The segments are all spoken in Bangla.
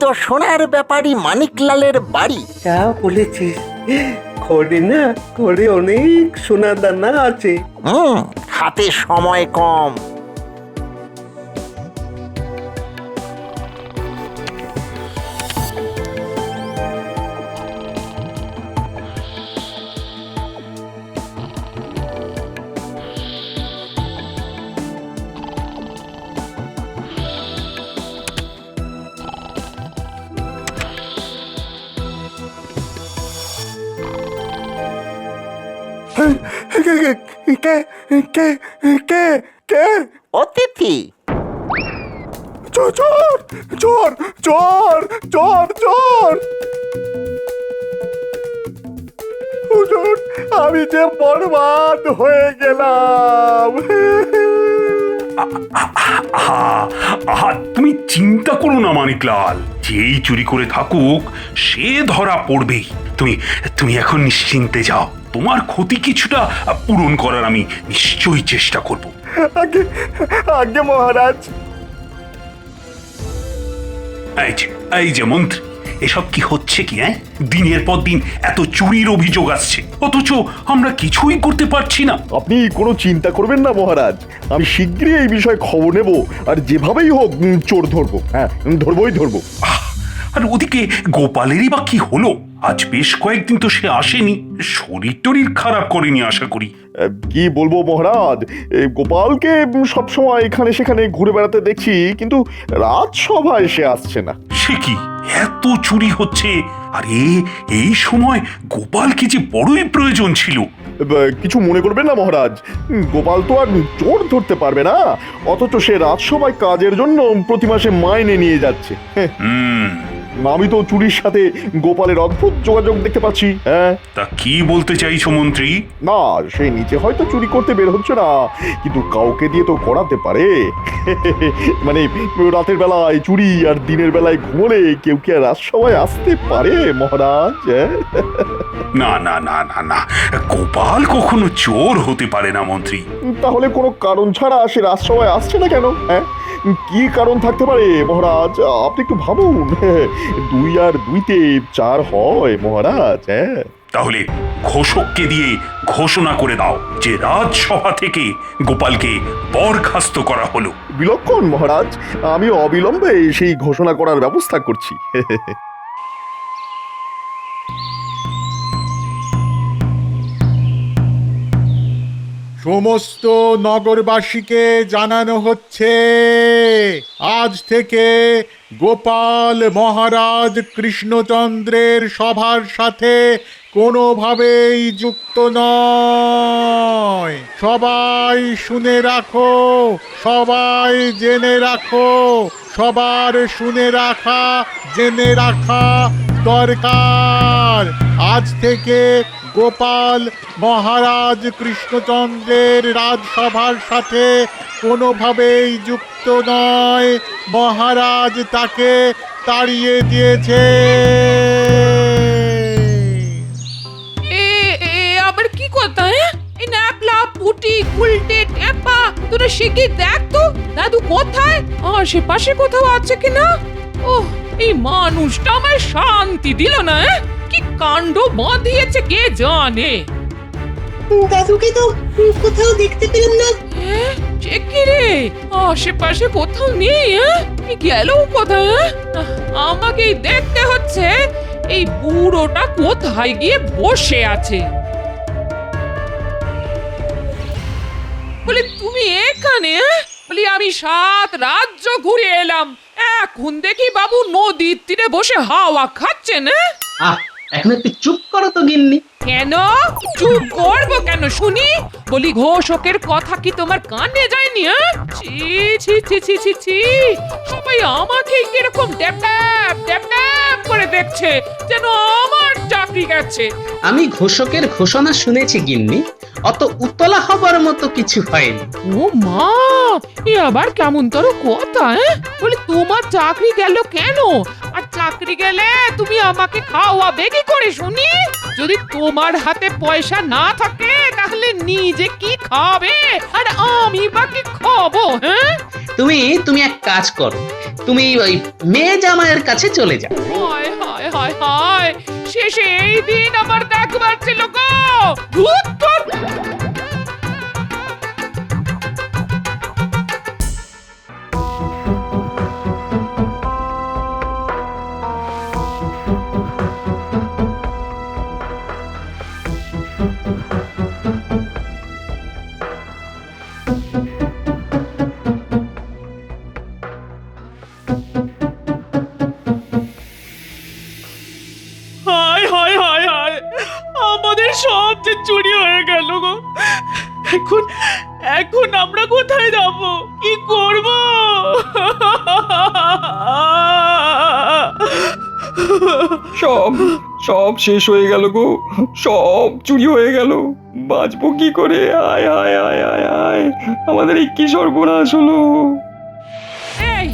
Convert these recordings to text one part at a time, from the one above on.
তো সোনার ব্যাপারী মানিকলালের বাড়ি। যা বলেছিস, ঘরে না ঘরে অনেক সোনা দানা আছে। হাতে সময় কম। কে কে কে কে? অতিথি। চোর চোর চোর চোর চোর চোর! হুজুর, আমি যে বরবাদ হয়ে গেলাম। আহা, তুমি চিন্তা করো না মানিকলাল, যেই চুরি করে থাকুক সে ধরা পড়বেই। তুমি তুমি এখন নিশ্চিন্তে যাও, তোমার ক্ষতি কিছুটা পূরণ করার আমি নিশ্চয়ই চেষ্টা করব। আগে আগে মহারাজ। এই যে মন্ত্রী, এসব কি হচ্ছে কি? দিনের পর দিন এত চুরির অভিযোগ আসছে, অথচ আমরা কিছুই করতে পারছি না। আপনি কোনো চিন্তা করবেন না মহারাজ, আমি শীঘ্রই এই বিষয়ে খবর নেব, আর যেভাবেই হোক চোর ধরবো। হ্যাঁ, ধরবো। আর ওদিকে গোপালেরই বা কি হলো? আজ বেশ কয়েকদিন তো সে আসেনি, শরীর টরীর খারাপ করেনি আশা করি। কি বলবো মহারাজ, গোপালকে সবসময় এখানে সেখানে ঘুরে বেড়াতে দেখছি, কিন্তু রাজসভায় সে আসছে না। সে কি, এত চুরি হচ্ছে, আর এই সময় গোপালকে যে বড়ই প্রয়োজন ছিল। কিছু মনে করবেন না মহারাজ, গোপাল তো আর চোর ধরতে পারবে না, অথচ সে রাজসভায় কাজের জন্য প্রতি মাসে মাইনে নিয়ে যাচ্ছে। আমি তো চুরির সাথে গোপালের অদ্ভুত যোগাযোগ দেখতে পাচ্ছি। হ্যাঁ, তা কি বলতে চাইছো মন্ত্রী? না, সে নিচে হয়তো চুরি করতে বের হচ্ছে না, কিন্তু কাউকে দিয়ে তো করাতে পারে। মানে রাতের বেলায় চুরি আর দিনের বেলায় ঘুমোলে কেউ কি আর রাজসভায় আসতে পারে মহারাজ? না না না না না, গোপাল কখনো চোর হতে পারে না মন্ত্রী। তাহলে কোনো কারণ ছাড়া সে রাজসভায় আসছে না কেন? হ্যাঁ, কি কারণ থাকতে পারে মহারাজ? আপনি একটু ভাবুন। 2 আর 2 4 হয় মহারাজ। হ্যাঁ, তাহলে ঘোষককে দিয়ে ঘোষণা করে দাও যে রাজসভা থেকে গোপালকে বরখাস্ত করা হলো। বিলক্ষণ মহারাজ, আমি অবিলম্বে সেই ঘোষণা করার ব্যবস্থা করছি। সমস্ত নগরবাসীকে জানানো হচ্ছে, আজ থেকে গোপাল মহারাজ কৃষ্ণচন্দ্রের সভার সাথে কোনোভাবেই যুক্ত নয়। সবাই শুনে রাখো, সবাই জেনে রাখো, সবার শুনে রাখা জেনে রাখা দরকার। আজ থেকে গোপাল মহারাজ কৃষ্ণচন্দ্রের রাজসভার সাথে কোনোভাবেই যুক্ত নয়। মহারাজ তাকে তাড়িয়ে দিয়েছে। আবার কি কথা? এই ন্যাপলা পুটি উল্টে ট্যাপা তোরা শিগগির দেখ তো দাদু কোথায়, আশেপাশে কোথাও আছে কিনা। ওহ, এই মানুষটা আমার শান্তি দিল না। কি কাণ্ড বাঁধিয়েছে কে জানে। দাদুকে তো কোথাও দেখতে পেলাম না। সে কি রে, আশেপাশে কোথাও নেই। গেল কোথায়? আমাকেই দেখতে হচ্ছে এই বুড়োটা কোথায় গিয়ে বসে আছে। বলি তুমি এখানে? বলি আমি 7 রাজ্য ঘুরে এলাম, এখন দেখি বাবু নদীর তীরে বসে হাওয়া খাচ্ছেন। এখন একটু চুপ করো তো গিন্নি। কেন চুপ করবো কেন শুনি? বলি ঘোষকের কথা কি তোমার কানে যায়নি? ছি ছি ছি ছি ছি ছি, সবাই আমাকে কিরকম ড্যাপ ড্যাপ ড্যাপ ড্যাপ করে দেখছে, যেন আমার চাকরি গেছে। আমি ঘোষকের ঘোষণা শুনেছি গিন্নি, অত উতলা হবার মতো কিছু হয়নি। ও মা, এ আবার কেমন তোর কথা? বলি তোমার চাকরি গেল কেন? আর চাকরি গেলে তুমি আমাকে খাওয়াবে কি করে শুনি? যদি তোমার হাতে পয়সা না থাকে তাহলে নিজে কি খাবে আর আমি বা কি খাবো? তুমি তুমি এক কাজ করো, তুমি ওই মেয়ে জামাইয়ের কাছে চলে যাও। হায় হায় হায় হায়, শেষে এই দিন আমার দেখবার ছিল গো। ধুৎ, ধুৎ। হায় হায় হায় হায়, আমাদের সব যে চুরি হয়ে গেল গো। এখন এখন আমরা কোথায় যাব, কি করব? সব সব শেষ হয়ে গেল গো, সব চুরি হয়ে গেল। বাঁচবো কি করে? আয় আয় আয় আয় আয়, আমাদের এই কি সর্বনাশ হলো। এই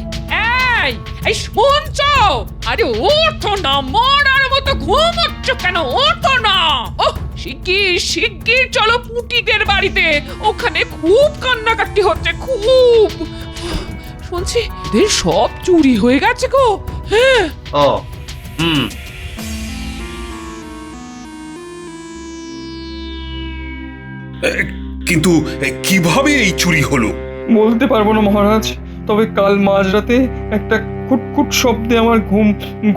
এই এই শুনছো? আরে ওঠো না, মরার মতো ঘুমোচ্ছ কেন? ওঠো না। ওহ, শিগগির শিগগির চলো পুটিদের বাড়িতে, ওখানে খুব কান্নাকাটি হচ্ছে, খুব। শুনছি এদের সব চুরি হয়ে গেছে গো। হ্যাঁ। ও হুম, কিন্তু কিভাবে এই চুরি হলো? বলতে পারবো না মহারাজ, তবে কাল মাঝরাতে একটা খুটখুট শব্দে আমার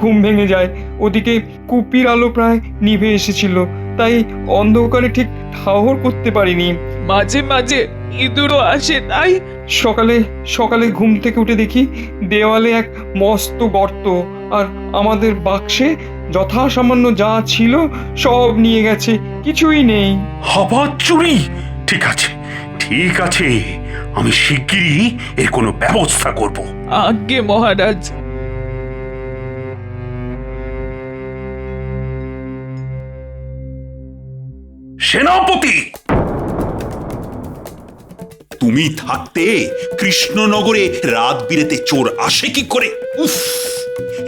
ঘুম ভেঙে যায়। ওদিকে কুপির আলো প্রায় নিভে এসেছিল, তাই অন্ধকারে ঠিক ঠাহর করতে পারিনি। মাঝে মাঝে ইঁদুরও আসে, তাই? সকালে সকালে ঘুম থেকে উঠে দেখি দেওয়ালে এক মস্ত গর্ত, আর আমাদের বাক্সে যথাসামান্য যা ছিল সব নিয়ে গেছে, কিছুই নেই। আবার চুরি? ঠিক আছে ঠিক আছে, আমি শিগগিরই এর কোনো ব্যবস্থা করব। আজ্ঞে মহারাজ। সেনাপতি, তুমি থাকতে কৃষ্ণনগরে রাত বিরেতে চোর আসে কি করে? উফ,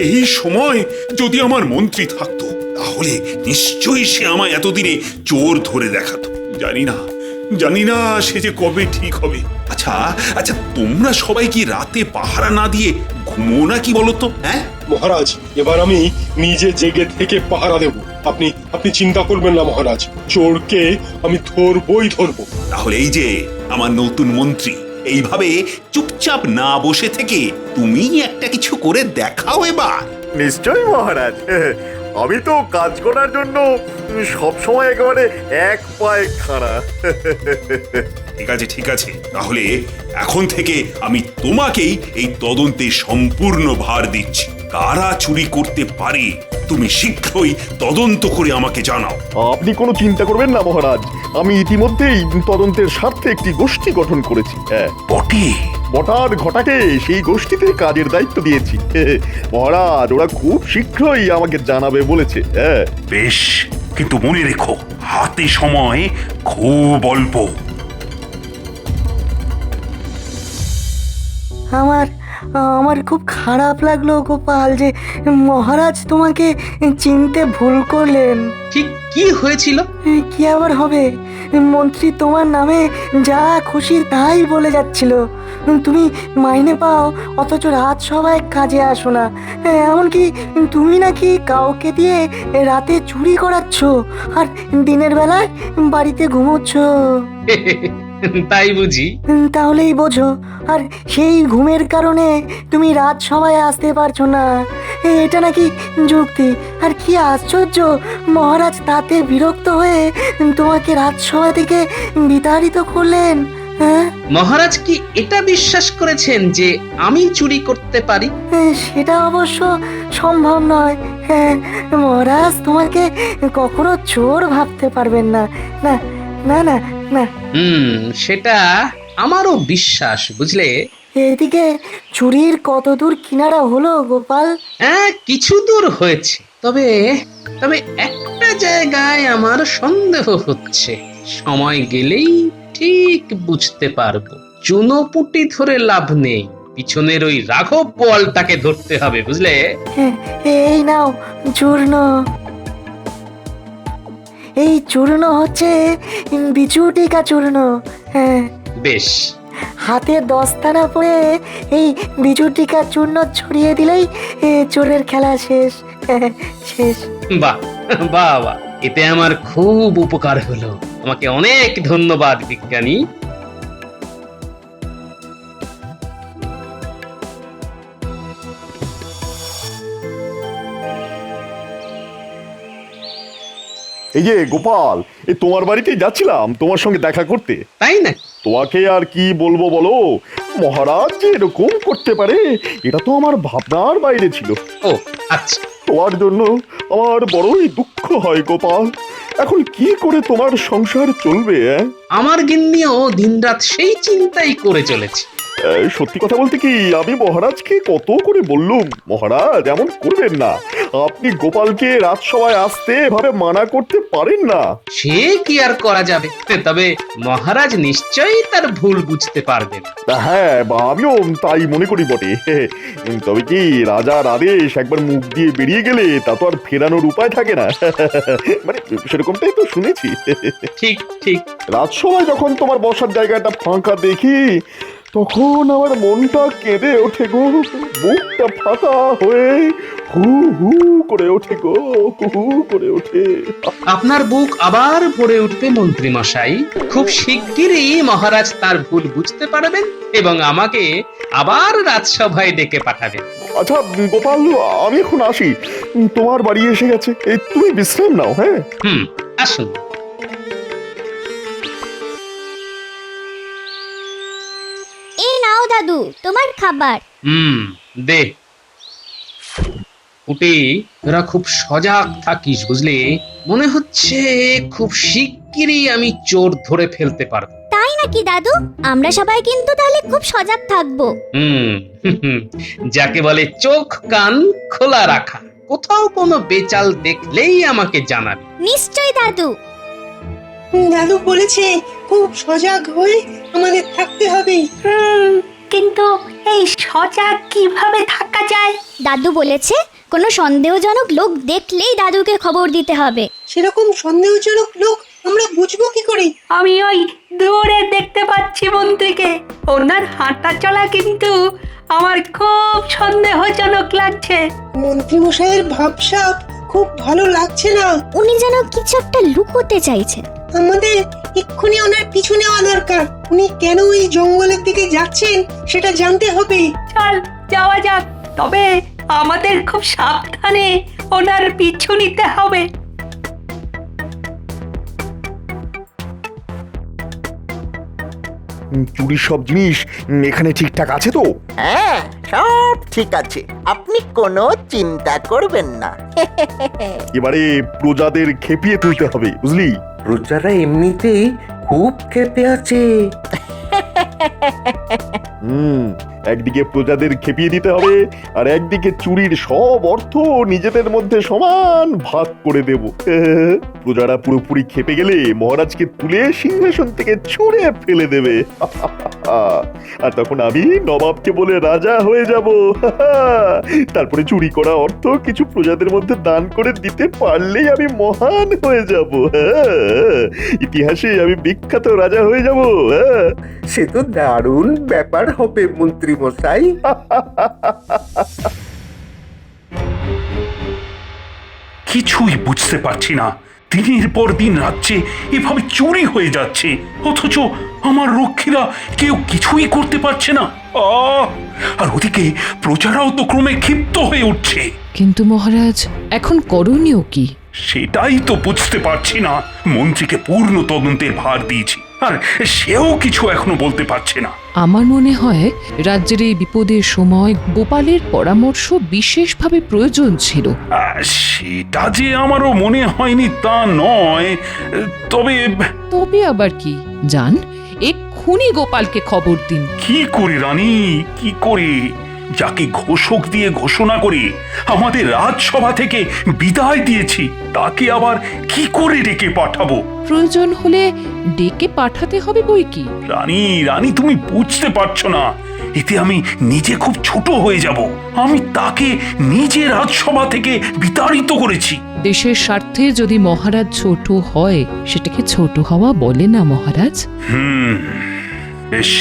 এই সময় যদি আমার মন্ত্রী থাকতো তাহলে নিশ্চয়ই সে আমায় এতদিনে চোর ধরে দেখাতো। জানি না সে যে কবে ঠিক হবে। আচ্ছা আচ্ছা, তোমরা সবাই কি রাতে পাহারা না দিয়ে ঘুমো না কি বলো তো? হ্যাঁ মহারাজ, এবার আমি নিজে জেগে থেকে পাহারা দেব। আপনি চিন্তা করবেন না মহারাজ, চোরকে আমি ধরবই ধরবো। তাহলে এই যে আমার নতুন মন্ত্রী, এইভাবে চুপচাপ না বসে থেকে তুমি একটা কিছু করে দেখাও এবার। নিশ্চয়ই মহারাজ, আমি তো কাজ করার জন্য সবসময় একেবারে এক পায়ে খাড়া। ঠিক আছে, তাহলে এখন থেকে আমি তোমাকেই এই তদন্তে সম্পূর্ণ ভার দিচ্ছি। কারা চুরি করতে পারে তুমি শীঘ্রই তদন্ত করে আমাকে জানাও। আপনি কোনো চিন্তা করবেন না মহারাজ, আমি ইতিমধ্যেই তদন্তের স্বার্থে একটি গোষ্ঠী গঠন করেছি। হ্যাঁ, বটার ঘটাকে সেই গোষ্ঠীতে কাজের দায়িত্ব দিয়েছি। মহারাজ, ওরা খুব শীঘ্রই আমাকে জানাবে বলেছে। হ্যাঁ বেশ, কিন্তু মনে রেখো হাতে সময় খুব অল্প। আমার খুব খারাপ লাগলো গোপাল যে মহারাজ তোমাকে চিনতে ভুল করলেন। ঠিক কি হয়েছিল? কি আবার হবে, মন্ত্রী তোমার নামে যা খুশি তাই বলে যাচ্ছিল। তুমি মাইনে পাও অথচ রাত সবাই কাজে আসো না, এমনকি তুমি নাকি কাউকে দিয়ে রাতে চুরি করাচ্ছ আর দিনের বেলায় বাড়িতে ঘুমোচ্ছ। তাই বুঝি? তাহলেই বোঝো, আর সেই ঘুমের কারণে তুমি রাত সবাই আসতে পারছো না। এটা নাকি যুক্তি? আর কি আশ্চর্য, মহারাজ তাতে বিরক্ত হয়ে তোমাকে রাজসভা থেকে বিতাড়িত করলেন। হ্যাঁ, মহারাজ কি এটা বিশ্বাস করেছেন যে আমি চুরি করতে পারি? সেটা অবশ্য সম্ভব নয়। হ্যাঁ, মহারাজ তোমাকে কখনো চোর ভাবতে পারবেন না। না না না না। সেটা আমারও বিশ্বাস, বুঝলে। এদিকে চুরির কত দূর কিনারা হলো গোপাল? হ্যাঁ, কিছু দূর হয়েছে, তবে একটা জায়গায় আমার সন্দেহ হচ্ছে। সময় গেলেই ঠিক বুঝতে পারবো। চুনোপুটি ধরে লাভ নেই, পিছনের ওই রাঘব বোয়ালটাকে ধরতে হবে, বুঝলে। এই নাও চূর্ণ। এই চূর্ণ হচ্ছে বিচুটিকা চূর্ণ। হ্যাঁ বেশ, হাতে দস্তানা পরে এই বিজুটিকা চূর্ণ ছড়িয়ে দিলেই চোরের খেলা শেষ। শেষ। বাহ বাহ বাহ, এতে আমার খুব উপকার হলো। আমাকে অনেক ধন্যবাদ বিজ্ঞানী। এই যে গোপাল, এই তোমার বাড়িতেই যাচ্ছিলাম তোমার সঙ্গে দেখা করতে। তাই না? তোমাকে আর কি বলবো বলো, মহারাজ যে এরকম করতে পারে এটা তো আমার ভাবনার বাইরে ছিল। ও আচ্ছা, তোমার জন্য আমার বড়ই দুঃখ হয় গোপাল। এখন কি করে তোমার সংসার চলবে? আমার গিন্নিও দিনরাত সেই চিন্তাই করে চলেছে। সত্যি কথা বলতে কি, আমি মহারাজকে কত করে বললুম, মহারাজ এমন করবেন না, আপনি গোপালকে রাজসভায় আসতে এভাবে মানা করতে পারেন না। সে কি আর করা যাবে, তবে মহারাজ নিশ্চয়ই তার ভুল বুঝতে পারবেন। হ্যাঁ, বা আমিও তাই মনে করি বটে। তবে কি, রাজার আদেশ একবার মুখ দিয়ে বেরিয়ে গেলে তা তো আর ফেরানোর উপায় থাকে না। মানে সেরকমটাই তো শুনেছি। ঠিক ঠিক। রাজসভায় যখন তোমার বসার জায়গাটা ফাঁকা দেখি তখন আমার মনটা কেঁদে ওঠে গো, বুকটা ফাঁকা হয়ে হু হু করে ওঠে গো, হু হু করে ওঠে। আপনার বুক আবার ভরে উঠবে মন্ত্রী মশাই। খুব শিগগিরই মহারাজ তার ভুল বুঝতে পারবেন এবং আমাকে আবার রাজসভায় ডেকে পাঠাবেন। আচ্ছা গোপাল, আমি এখন আসি, তোমার বাড়ি এসে গেছে, এই তুমি বিশ্রাম নাও। হ্যাঁ, আসুন। এই নাও দাদু তোমার খাবার। দে। উঠে তোরা খুব সজাগ থাকিস, বুঝলি? মনে হচ্ছে খুব শিগগিরই আমি চোর ধরে ফেলতে পারবো। তাই নাকি দাদু? আমরা সবাই কিন্তু তাহলে খুব সজাগ থাকবো। যাকে বলে চোখ কান খোলা রাখা। কোথাও কোনো বেচাল দেখলেই আমাকে জানাবি। নিশ্চয়ই দাদু। দাদু বলেছে খুব সজাগ হয়ে আমাদের থাকতে হবে। কিন্তু এই সজাগ কিভাবে থাকা যায়? দাদু বলেছে কোনো সন্দেহজনক লোক দেখলেই দাদুকে খবর দিতে হবে। সেরকম সন্দেহজনক লোক আমরা বুঝবো কি করে? আমি ওই দূরে দেখতে পাচ্ছি মন্ত্রীকে, ওনার হাঁটা চলা কিন্তু আমার খুব সন্দেহজনক লাগছে। মন্ত্রী মশাইয়ের ভাবসাব খুব ভালো লাগছে না। উনি যেন কিছু একটা লুকোতে চাইছেন। আমাদের এক্ষুনি ওনার পিছু নেওয়া দরকার। উনি কেন এই জঙ্গলের দিকে যাচ্ছেন সেটা জানতে হবে। চল যাওয়া যাক, তবে আমাদের খুব সাবধানে ওনার পিছু নিতে হবে। চুরির সব জিনিস এখানে ঠিকঠাক আছে তো? হ্যাঁ, সব ঠিক আছে, আপনি কোনো চিন্তা করবেন না। এবারে প্রজাদের খেপিয়ে তুলতে হবে, বুঝলি? প্রজারা এমনিতেই খুব ক্ষেপে আছে। একদিকে প্রজাদের খেপিয়ে দিতে হবে আর একদিকে চুরির সব অর্থ নিজেদের মধ্যে সমান ভাগ করে দেব। প্রজারা পুরোপুরি খেপে গেলে মহারাজকে তুলে সিংহাসন থেকে ছুঁড়ে ফেলে দেবে। আর তখন আমি নবাবকে বলে রাজা হয়ে যাব। তারপরে চুরি করা অর্থ কিছু প্রজাদের মধ্যে দান করে দিতে পারলেই আমি মহান হয়ে যাব। ইতিহাসে আমি বিখ্যাত রাজা হয়ে যাব। সে তো দারুণ ব্যাপার হবে মন্ত্রী মশাই। কিছুই বুঝতে পারছি না, দিনের পর দিন রাজ্যে এভাবে চুরি হয়ে যাচ্ছে, অথচ আমার রক্ষীরা কেউ কিছুই করতে পারছে না। আর ওদিকে প্রজারাও তো ক্রমে ক্ষিপ্ত হয়ে উঠছে। কিন্তু মহারাজ, এখন করণীয় কি? সেটাই তো বুঝতে পারছি না। মন্ত্রীকে পূর্ণ তদন্তের ভার দিয়েছি, আর সেও কিছু এখনো বলতে পারছে না। আমার মনে হয় রাজ্যের এই বিপদের সময় গোপালের পরামর্শ বিশেষভাবে প্রয়োজন ছিল। সেটা যে আমারও মনে হয়নি তা নয়, তবে আবার কি? যান, এক্ষুনি গোপালকে খবর দিন। কি করে রানী, কি করে? যাকে ঘোষক দিয়ে ঘোষণা করে আমাদের রাজসভা থেকে বিদায় দিয়েছি, তাকে আবার কি করে ডেকে পাঠাবো? প্রয়োজন হলে ডেকে পাঠাতে হবে বই কি। রানী, রানী তুমি বুঝতে পারছো না, এতে আমি নিজে খুব ছোট হয়ে যাব। আমি তাকে নিজে রাজসভা থেকে বিতাড়িত করেছি। দেশের স্বার্থে যদি মহারাজ ছোট হয়, সেটাকে ছোট হওয়া বলে না মহারাজ। বেশ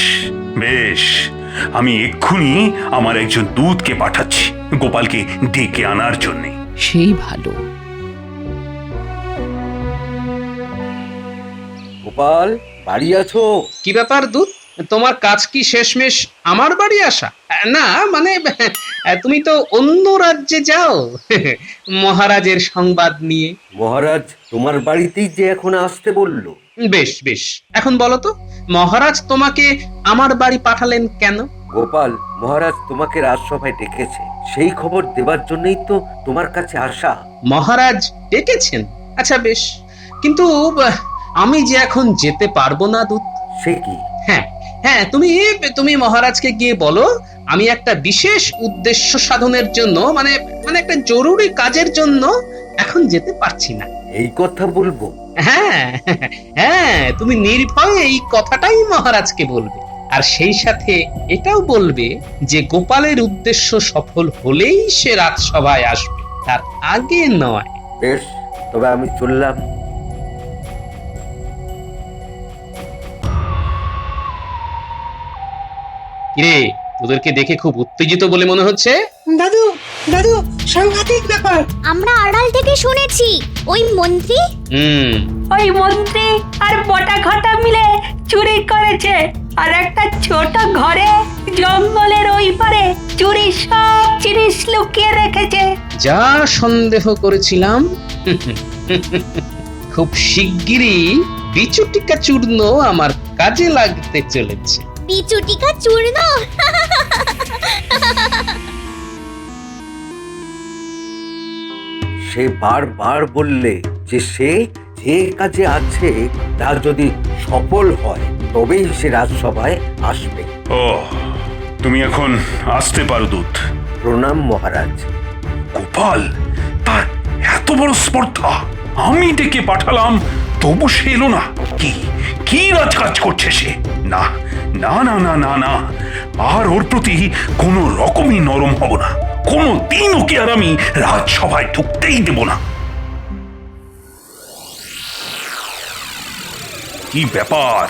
বেশ, আমি এক্ষুনি আমার একজন দূতকে পাঠাচ্ছি গোপালকে ডেকে আনার জন্যে। সেই ভালো। গোপাল, বাড়ি আছো? কি ব্যাপার দূত, তোমার কাজ কি শেষমেশ আমার বাড়ি আসা? না মানে তুমি তো অন্য রাজ্যে যাও মহারাজের সংবাদ নিয়ে। মহারাজ তোমার বাড়িতেই যে এখন আসতে বললো। বেশ বেশ, এখন বলো তো মহারাজ তোমাকে আমার বাড়ি পাঠালেন কেন? গোপাল, মহারাজ তোমাকে রাজসভায় ডেকেছে, সেই খবর দেবার জন্যই তো তোমার কাছে আসা। মহারাজ ডেকেছেন? আচ্ছা বেশ, কিন্তু আমি যে এখন যেতে পারবো না দূত। সে কি? হ্যাঁ হ্যাঁ, তুমি মহারাজকে গিয়ে বলো আমি একটা বিশেষ উদ্দেশ্য সাধনের জন্য মানে মানে একটা জরুরি কাজের জন্য এখন যেতে পারছি না। এই কথা বলবো? হ্যাঁ হ্যাঁ, তুমি নির্ভয়ে এই কথাটাই মহারাজকে বলবে, আর সেই সাথে এটাও বলবে যে গোপালের উদ্দেশ্য সফল হলেই সে রাজসভায় আসবে, তার আগে নয়। বেশ, তবে আমি চললাম। কিরে, তোদেরকে দেখে খুব উত্তেজিত বলে মনে হচ্ছে। দাদু দাদু, সাংঘাতিক ব্যাপার। আমরা আড়াল থেকে শুনেছি ওই মন্ত্রী ওই মন্ত্রী আর বটা ঘটা মিলে চুরি করেছে, আর একটা ছোট ঘরে জঙ্গলের ওই পারে চুরি সব জিনিস লুকিয়ে রেখেছে। যা সন্দেহ করেছিলাম খুব শিগগিরই বিচুটিকা চূর্ণ আমার কাজে লাগতে চলেছে। পিচুটিকা চূর্ণ? সে বারবার বললে যে সে যে কাজে আছে তা যদি সফল হয় তবেই সে রাজসভায় আসবে। ও, তুমি এখন আসতে পারো দূত। প্রণাম মহারাজ। গোপাল, তার এত বড় স্পর্ধা! আমি ডেকে পাঠালাম তবু সে এলো না। কি কি রাজকাজ করছে সে? না না না না না না, আর ওর প্রতি কোনো রকমই নরম হব না। কোনো দিন ওকে আর আমি রাজসভায় ঢুকতেই দেব না। কি ব্যাপার,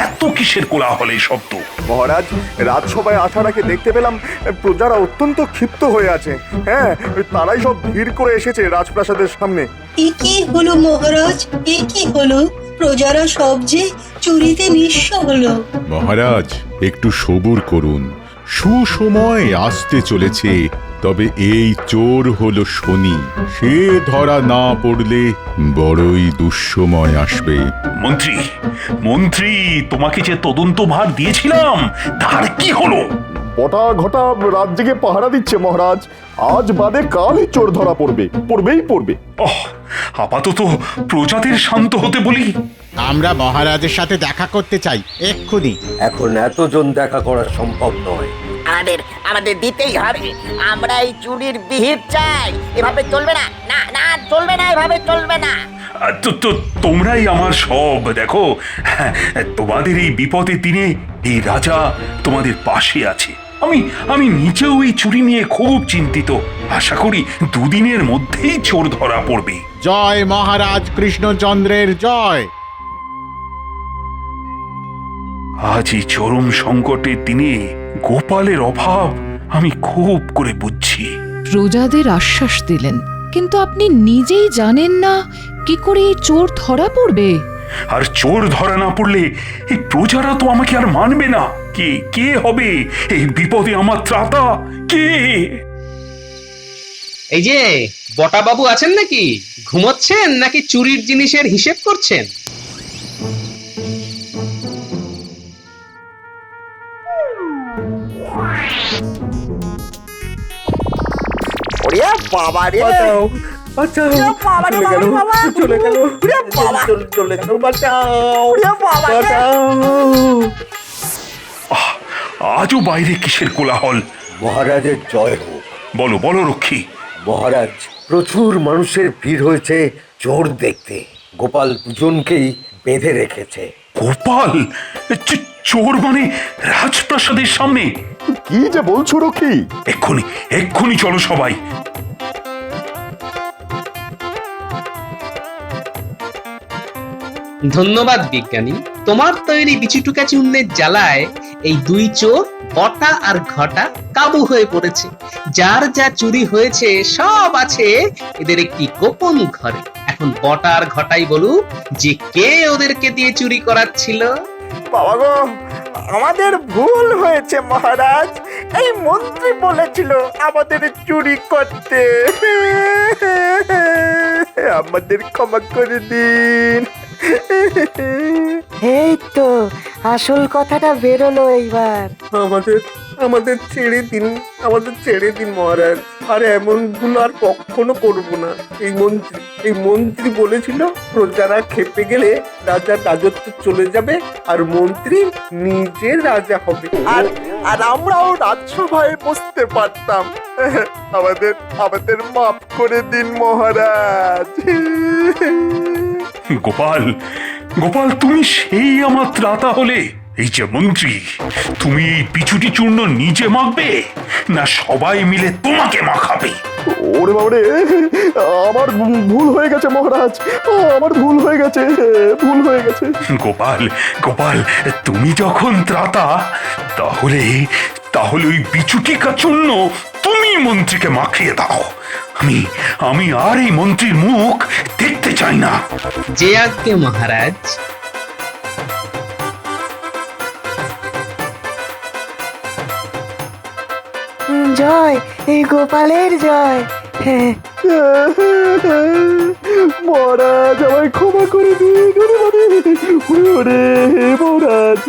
এত কিসের কোলাহলে শব্দ? মহারাজ, রাজসভায় আসার আগে দেখতে পেলাম প্রজারা অত্যন্ত ক্ষিপ্ত হয়ে আছে। হ্যাঁ, তারাই সব ভিড় করে এসেছে রাজপ্রাসাদের সামনে। এ কি হলো মহারাজ, এ কি হলো? প্রজারা সব যে চুরিতে নিঃস্ব হলো। মহারাজ, একটু সবুর করুন, সুসময় আসতে চলেছে। তবে এই চোর হলো শনি, সে ধরা না পড়লে বড়ই দুঃসময় আসবে। মন্ত্রী, মন্ত্রী, তোমাকে যে তদন্ত ভার দিয়েছিলাম তার কি হলো? বটা ঘটা রাত জেগে পাহারা দিচ্ছে মহারাজ। আজ বাদে কালই চোর ধরা পড়বে, পড়বেই পড়বে। আপাতত প্রজাদের শান্ত হতে বলি। আমরা মহারাজের সাথে দেখা করতে চাই এক্ষুনি। এখন এতজন দেখা করা সম্ভব নয়। আমাদের দিতেই হবে। আমরা এই চুরির বিহিত চাই। এভাবে চলবে না, না না চলবে না, এভাবে চলবে না। তোমরাই আমার সব। দেখো, তোমাদের এই বিপদের দিনে এই রাজা তোমাদের পাশে আছে। আমি নিজেও এই চুরি নিয়ে খুব চিন্তিত। আশা করি দুদিনের মধ্যেই চোর ধরা পড়বে। জয় মহারাজ কৃষ্ণচন্দ্রের জয়। আজ এই চরম সংকটের দিনে গোপালের অভাব আমি খুব করে বুঝছি। প্রজাদের আশ্বাস দিলেন, কিন্তু আপনি নিজেই জানেন না কি করে এই চোর ধরা পড়বে। আর চোর ধরা না পড়লে এই প্রজারা তো আমাকে আর মানবে না। কে হবে এই বিপদে আমার ত্রাতা? কে? এই যে বটা বাবু আছেন নাকি? ঘুমোচ্ছেন নাকি চুরির জিনিসের হিসেব করছেন? ওরে বাবা রে, বাঁচাও, বাঁচাও, চলে গেল, চলে গেল, চলে গেল, বাঁচাও, বাঁচাও। আজও বাইরে কিসের কোলাহল? মহারাজের জয় হোক। বলো বলো রক্ষী। মহারাজ, প্রচুর মানুষের ভিড় হয়েছে চোর দেখতে। গোপাল দুজনকেই বেঁধে রেখেছে। গোপাল? চোর মানে রাজপ্রাসাদের সামনে? কি যে বলছো রক্ষী? এক্ষুনি চলো সবাই। ধন্যবাদ বিজ্ঞানী, তোমার তৈরি বিচুটুকা চূর্ণের জ্বালায় এই দুই চোর বটা আর ঘটা কাবু হয়ে পড়েছে। যার যা চুরি হয়েছে সব আছে এদের একটি গোপন ঘরে। এখন বটা আর ঘটাই বলুক যে কে ওদেরকে দিয়ে চুরি করাচ্ছিল। বাবা গো, আমাদের ভুল হয়েছে মহারাজ। এই মন্ত্রী বলেছিল আমাদের চুরি করতে। আমাদের ক্ষমা করে দিন। এই তো আসল কথাটা বেরোলো এইবার। আমাদের ছেড়ে দিন, আমাদের ছেড়ে দিন মহারাজ। আর এমন ভুল আর কখনো করবো না। এই মন্ত্রী বলেছিল প্রজারা খেপে গেলে রাজার রাজত্ব চলে যাবে আর মন্ত্রী নিজে রাজা হবে, আর আমরাও রাজসভায় বসতে পারতাম। আমাদের মাফ করে দিন মহারাজ। গোপাল, গোপাল, তুমি সেই আমার ত্রাতা হলে। এই যে মন্ত্রী, তুমি এই পিছুটি চূর্ণ নিজে মাখবে না সবাই মিলে তোমাকে মাখাবে? ওরে বাবারে, আমার ভুল হয়ে গেছে মহারাজ, আমার ভুল হয়ে গেছে। গোপাল, গোপাল, তুমি যখন ত্রাতা তাহলে ওই বিচুটিকা চূর্ণ তুমি মন্ত্রীকে মাখিয়ে দাও। আমি আর এই মন্ত্রীর মুখ দেখতে চাই না। যে আজ্ঞে মহারাজ। জয়, এই গোপালের জয়। হ্যাঁ, মহারাজ আমায় ক্ষমা করে দিন। ওরে মহারাজ,